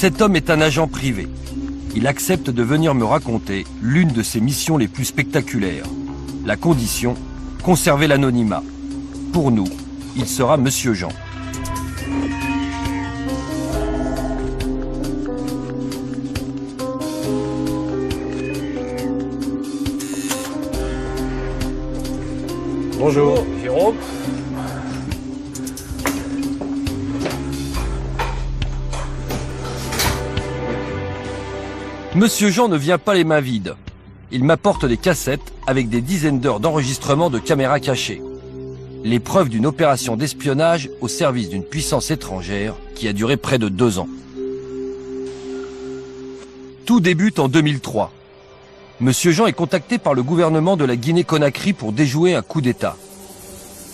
Cet homme est un agent privé. Il accepte de venir me raconter l'une de ses missions les plus spectaculaires. La condition, conserver l'anonymat. Pour nous, il sera Monsieur Jean. Bonjour, Jérôme. Monsieur Jean ne vient pas les mains vides. Il m'apporte des cassettes avec des dizaines d'heures d'enregistrement de caméras cachées. Les preuves d'une opération d'espionnage au service d'une puissance étrangère qui a duré près de 2 ans. Tout débute en 2003. Monsieur Jean est contacté par le gouvernement de la Guinée-Conakry pour déjouer un coup d'État.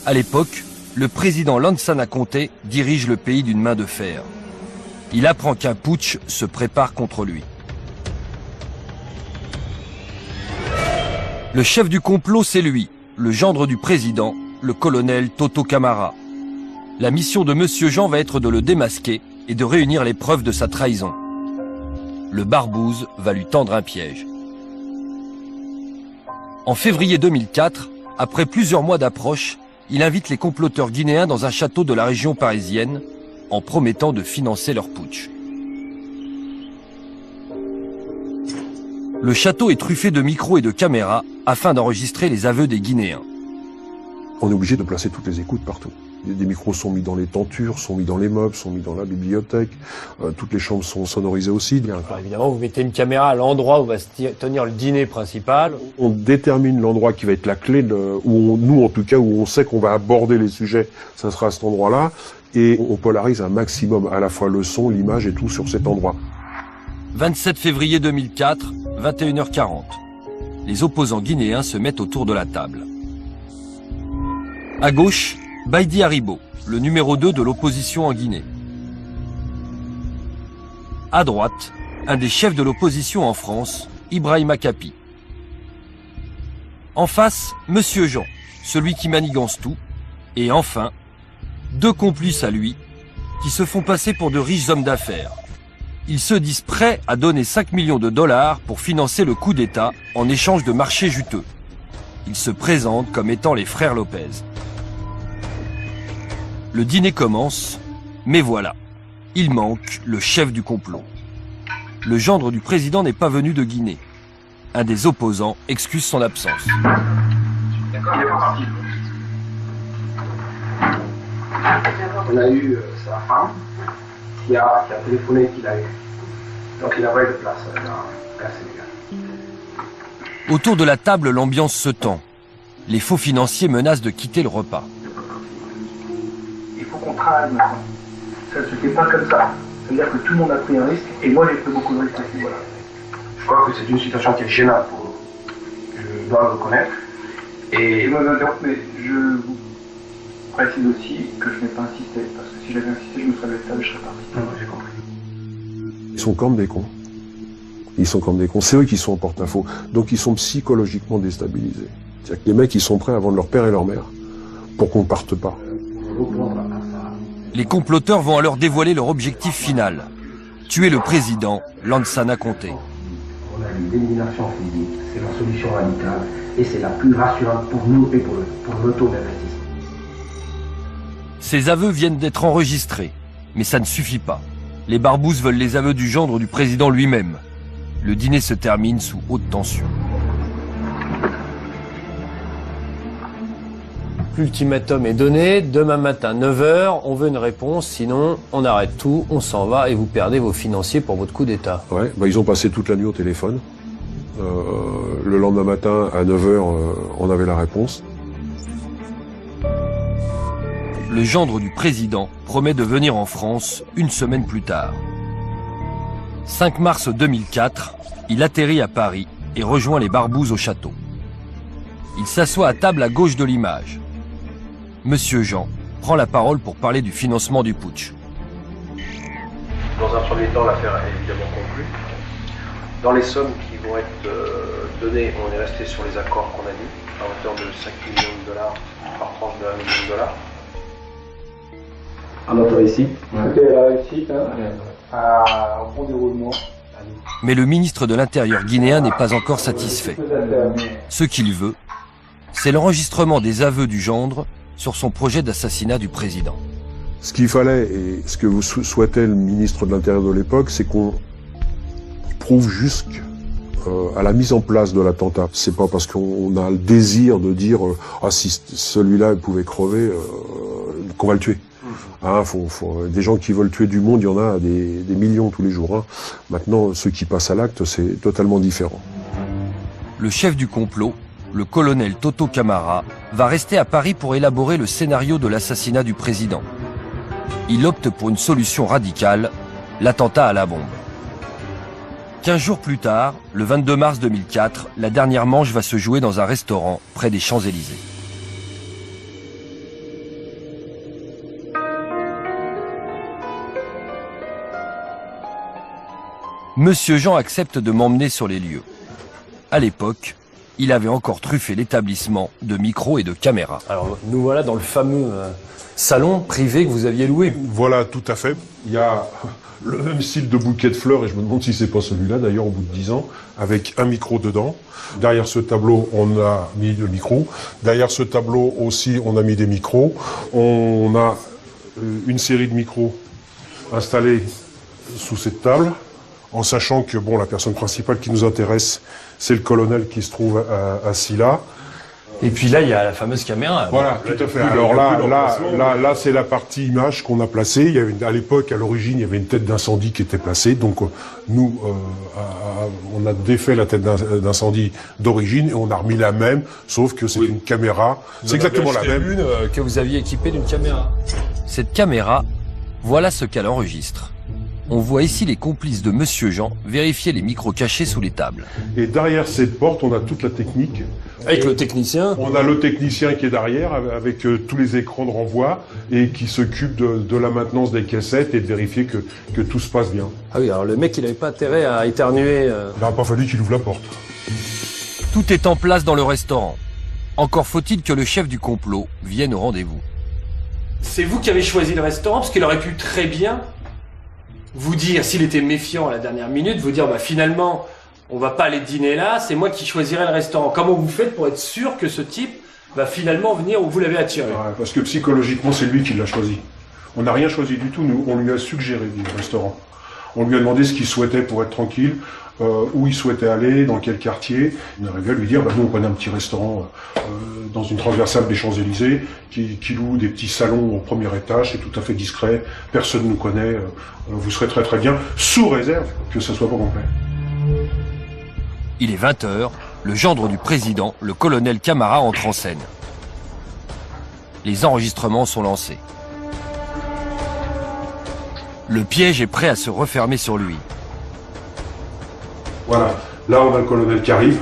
À l'époque, le président Lansana Conté dirige le pays d'une main de fer. Il apprend qu'un putsch se prépare contre lui. Le chef du complot, c'est lui, le gendre du président, le colonel Toto Camara. La mission de Monsieur Jean va être de le démasquer et de réunir les preuves de sa trahison. Le barbouze va lui tendre un piège. En février 2004, après plusieurs mois d'approche, il invite les comploteurs guinéens dans un château de la région parisienne en promettant de financer leur putsch. Le château est truffé de micros et de caméras afin d'enregistrer les aveux des Guinéens. On est obligé de placer toutes les écoutes partout. Des micros sont mis dans les tentures, sont mis dans les meubles, sont mis dans la bibliothèque. Toutes les chambres sont sonorisées aussi. Alors évidemment, vous mettez une caméra à l'endroit où va se tenir le dîner principal. On détermine l'endroit qui va être la clé, nous en tout cas, où on sait qu'on va aborder les sujets, ça sera à cet endroit-là. Et on polarise un maximum, à la fois le son, l'image et tout sur cet endroit. 27 février 2004, 21h40. Les opposants guinéens se mettent autour de la table. À gauche, Baïdi Haribo, le numéro 2 de l'opposition en Guinée. À droite, un des chefs de l'opposition en France, Ibrahima Capi. En face, Monsieur Jean, celui qui manigance tout. Et enfin, 2 complices à lui, qui se font passer pour de riches hommes d'affaires. Ils se disent prêts à donner 5 millions de dollars pour financer le coup d'État en échange de marchés juteux. Ils se présentent comme étant les frères Lopez. Le dîner commence, mais voilà, il manque le chef du complot. Le gendre du président n'est pas venu de Guinée. Un des opposants excuse son absence. D'accord, il est pas parti. On a eu sa femme qui a téléphoné qu'il a eu. Donc il a pas eu de place dans le Sénégal. Autour de la table, l'ambiance se tend. Les faux financiers menacent de quitter le repas. Il faut qu'on travaille maintenant. Ça ne se fait pas comme ça. C'est-à-dire que tout le monde a pris un risque et moi j'ai pris beaucoup de risques aussi. Voilà. Je crois que c'est une situation qui est gênante pour nous. Je dois le reconnaître. Et mais je vous précise aussi que je n'ai pas insisté. Parce que si j'avais insisté, je me serais levé et je serais parti. J'ai compris. Ils sont comme des cons. Ils sont comme des cons. C'est eux qui sont en porte-à-faux. Donc ils sont psychologiquement déstabilisés. C'est-à-dire que les mecs, ils sont prêts à vendre leur père et leur mère pour qu'on ne parte pas. Les comploteurs vont alors dévoiler leur objectif final. Tuer le président, Lansana Conté. On a dit l'élimination physique, c'est la solution radicale et c'est la plus rassurante pour nous et pour le taux d'investissement. Ces aveux viennent d'être enregistrés, mais ça ne suffit pas. Les barbouzes veulent les aveux du gendre du président lui-même. Le dîner se termine sous haute tension. L'ultimatum est donné, demain matin 9h, on veut une réponse, sinon on arrête tout, on s'en va et vous perdez vos financiers pour votre coup d'État. Ouais, ils ont passé toute la nuit au téléphone. Le lendemain matin, à 9h, on avait la réponse. Le gendre du président promet de venir en France une semaine plus tard. 5 mars 2004, il atterrit à Paris et rejoint les barbouzes au château. Il s'assoit à table à gauche de l'image. Monsieur Jean prend la parole pour parler du financement du putsch. Dans un premier temps, l'affaire est évidemment conclue. Dans les sommes qui vont être données, on est resté sur les accords qu'on a mis, à hauteur de 5 millions de dollars par tranche de 1 million de dollars. À notre réussite. C'était la réussite, hein. au bon déroulement. Mais le ministre de l'Intérieur guinéen n'est pas encore satisfait. Ce qu'il veut, c'est l'enregistrement des aveux du gendre sur son projet d'assassinat du président. Ce qu'il fallait, et ce que souhaitait le ministre de l'Intérieur de l'époque, c'est qu'on prouve jusqu'à la mise en place de l'attentat. C'est pas parce qu'on a le désir de dire ah si celui-là pouvait crever qu'on va le tuer. Hein, des gens qui veulent tuer du monde, il y en a des millions tous les jours. Hein. Maintenant, ceux qui passent à l'acte, c'est totalement différent. Le chef du complot, le colonel Toto Camara, va rester à Paris pour élaborer le scénario de l'assassinat du président. Il opte pour une solution radicale, l'attentat à la bombe. 15 jours plus tard, le 22 mars 2004, la dernière manche va se jouer dans un restaurant près des Champs-Élysées. Monsieur Jean accepte de m'emmener sur les lieux. À l'époque, il avait encore truffé l'établissement de micros et de caméras. Alors nous voilà dans le fameux salon privé que vous aviez loué. Voilà, tout à fait. Il y a le même style de bouquet de fleurs, et je me demande si c'est pas celui-là, d'ailleurs, au bout de 10 ans, avec un micro dedans. Derrière ce tableau, on a mis le micro. Derrière ce tableau aussi, on a mis des micros. On a une série de micros installés sous cette table, en sachant que bon, la personne principale qui nous intéresse, c'est le colonel qui se trouve assis là. Et puis là, il y a la fameuse caméra. Voilà, tout à fait. Alors là, c'est la partie image qu'on a placée. Il y avait à l'époque, à l'origine, il y avait une tête d'incendie qui était placée. Donc nous, on a défait la tête d'incendie d'origine et on a remis la même, sauf que c'est une caméra. C'est exactement la même. Une que vous aviez équipée d'une caméra. Cette caméra, voilà ce qu'elle enregistre. On voit ici les complices de Monsieur Jean vérifier les micros cachés sous les tables. Et derrière cette porte, on a toute la technique. Avec le technicien. On a le technicien qui est derrière, avec tous les écrans de renvoi, et qui s'occupe de la maintenance des cassettes et de vérifier que tout se passe bien. Ah oui, alors le mec, il n'avait pas intérêt à éternuer. Il n'a pas fallu qu'il ouvre la porte. Tout est en place dans le restaurant. Encore faut-il que le chef du complot vienne au rendez-vous. C'est vous qui avez choisi le restaurant, parce qu'il aurait pu très bien vous dire, s'il était méfiant à la dernière minute, vous dire, bah finalement, on va pas aller dîner là, c'est moi qui choisirai le restaurant. Comment vous faites pour être sûr que ce type va finalement venir où vous l'avez attiré? Ouais, parce que psychologiquement, c'est lui qui l'a choisi. On n'a rien choisi du tout, nous, on lui a suggéré le restaurant. On lui a demandé ce qu'il souhaitait pour être tranquille, où il souhaitait aller, dans quel quartier. On arrivait à lui dire, bah, nous on connaît un petit restaurant dans une transversale des Champs-Élysées, qui loue des petits salons au premier étage, c'est tout à fait discret, personne ne nous connaît, vous serez très très bien, sous réserve que ça soit pas complet. Il est 20h, le gendre du président, le colonel Camara, entre en scène. Les enregistrements sont lancés. Le piège est prêt à se refermer sur lui. Voilà, là on a le colonel qui arrive,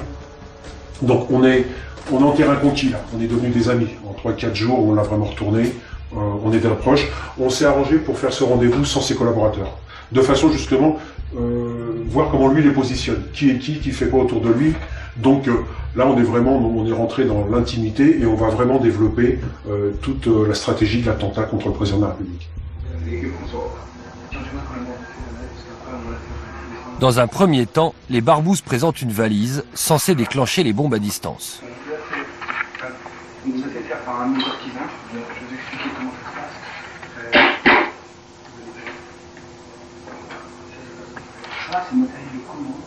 donc on est en terrain conquis là, on est devenus des amis. En 3-4 jours, on l'a vraiment retourné, on était proches. On s'est arrangé pour faire ce rendez-vous sans ses collaborateurs, de façon justement voir comment lui les positionne, qui est qui fait quoi autour de lui. Donc là on est rentré dans l'intimité et on va vraiment développer toute la stratégie de l'attentat contre le président de la République. Dans un premier temps, les barbouzes présentent une valise censée déclencher les bombes à distance. On nous a fait faire par un artisan, je vais vous expliquer comment ça se passe. Ça, c'est matériel de commande,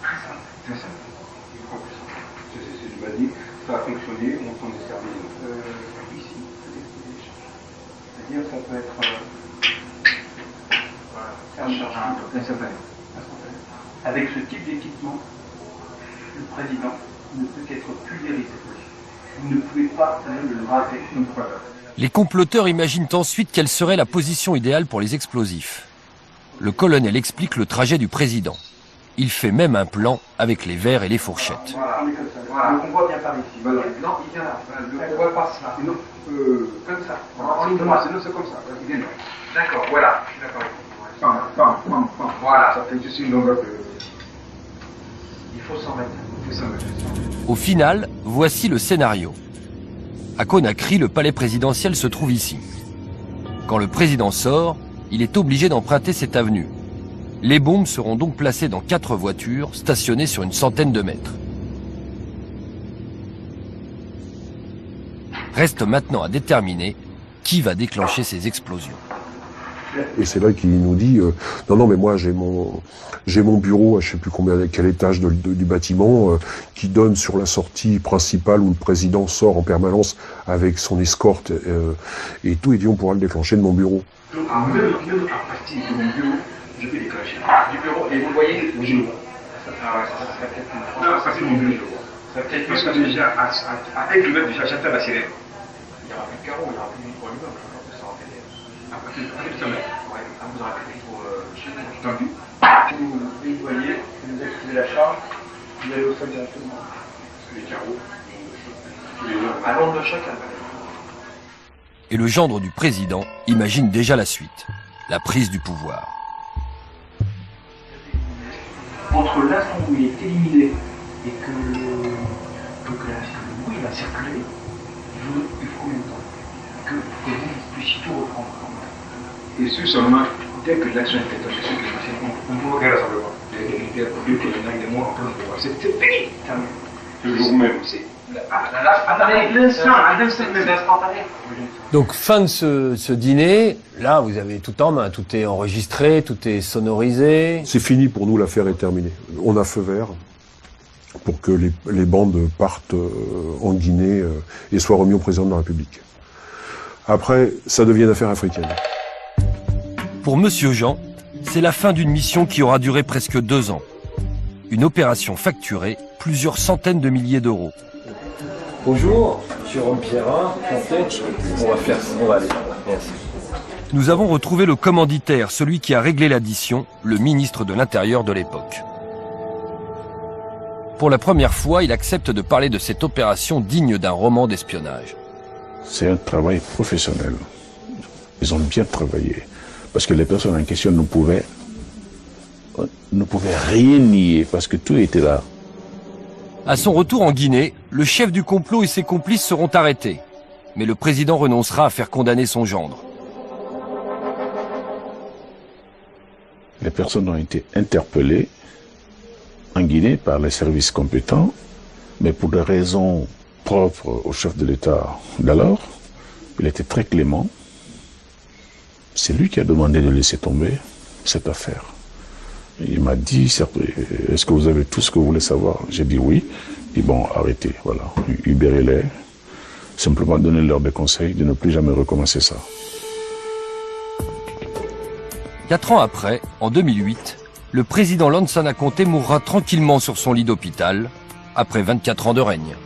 très simple. Très simple. C'est du basique, ça a fonctionné, on s'en est servi ici. C'est-à-dire ça peut être instantané. Avec ce type d'équipement, le président ne peut qu'être pulvérisé. Vous ne pouvez pas le rater. Les comploteurs imaginent ensuite quelle serait la position idéale pour les explosifs. Le colonel explique le trajet du président. Il fait même un plan avec les verres et les fourchettes. Voilà, on est comme ça. Voilà. Le convoi vient par ici. Voilà. Non, il vient là. Le convoi passe là. Non, comme ça. En ligne droite. C'est comme ça. Il vient là. D'accord, voilà. D'accord. Voilà. Ça fait juste une longueur de... Il faut s'en mettre. Au final, voici le scénario. À Conakry, le palais présidentiel se trouve ici. Quand le président sort, il est obligé d'emprunter cette avenue, Les bombes seront donc placées dans 4 voitures stationnées sur une centaine de mètres. Reste maintenant à déterminer qui va déclencher ces explosions. Et c'est là qu'il nous dit non mais moi j'ai mon bureau à je sais plus quel étage du bâtiment qui donne sur la sortie principale où le président sort en permanence avec son escorte et tout, il dit on pourra le déclencher de mon bureau. Donc à partir de mon bureau, je peux déclencher. Du bureau, et vous voyez, je le vois. Ça serait peut-être une fois. Non, à partir de mon bureau, je le vois. Ça serait peut-être parce que déjà, avec le mec déjà, j'attends la sirène. Il n'y aura plus de carreau, il n'y aura plus de pour l'immeuble. À partir de ce moment, vous aurez appris pour tendu. Si vous voyez, vous activez la charge, vous allez au sol directement. Parce que les carreaux, à l'onde de chacun. Et le gendre du président imagine déjà la suite, la prise du pouvoir. Entre l'instant où il est éliminé et que le bruit va circuler, il faut combien de temps que vous puissiez tout reprendre. Et ce seulement, dès que l'action est faite, je sais que on peut regarder rassemblement. Les militaires, au lieu que les gens des mois en plein pouvoir, c'est fini. Le jour même. À l'instant même. Donc fin de ce dîner, là vous avez tout en main, tout est enregistré, tout est sonorisé. C'est fini pour nous, l'affaire est terminée. On a feu vert pour que les bandes partent en Guinée et soient remis au président de la République. Après, ça devient une affaire africaine. Pour Monsieur Jean, c'est la fin d'une mission qui aura duré presque 2 ans. Une opération facturée plusieurs centaines de milliers d'euros. Bonjour, je suis Rome Pierrin, on va aller. Merci. Nous avons retrouvé le commanditaire, celui qui a réglé l'addition, le ministre de l'Intérieur de l'époque. Pour la première fois, il accepte de parler de cette opération digne d'un roman d'espionnage. C'est un travail professionnel. Ils ont bien travaillé. Parce que les personnes en question ne pouvaient rien nier, parce que tout était là. À son retour en Guinée, le chef du complot et ses complices seront arrêtés. Mais le président renoncera à faire condamner son gendre. Les personnes ont été interpellées en Guinée par les services compétents, mais pour des raisons propres au chef de l'État d'alors, il était très clément. C'est lui qui a demandé de laisser tomber cette affaire. Il m'a dit, est-ce que vous avez tout ce que vous voulez savoir? J'ai dit oui. Et bon, arrêtez, voilà. Libérez-les. Simplement donnez-leur des conseils de ne plus jamais recommencer ça. 4 ans après, en 2008, le président Lansana Conté mourra tranquillement sur son lit d'hôpital, après 24 ans de règne.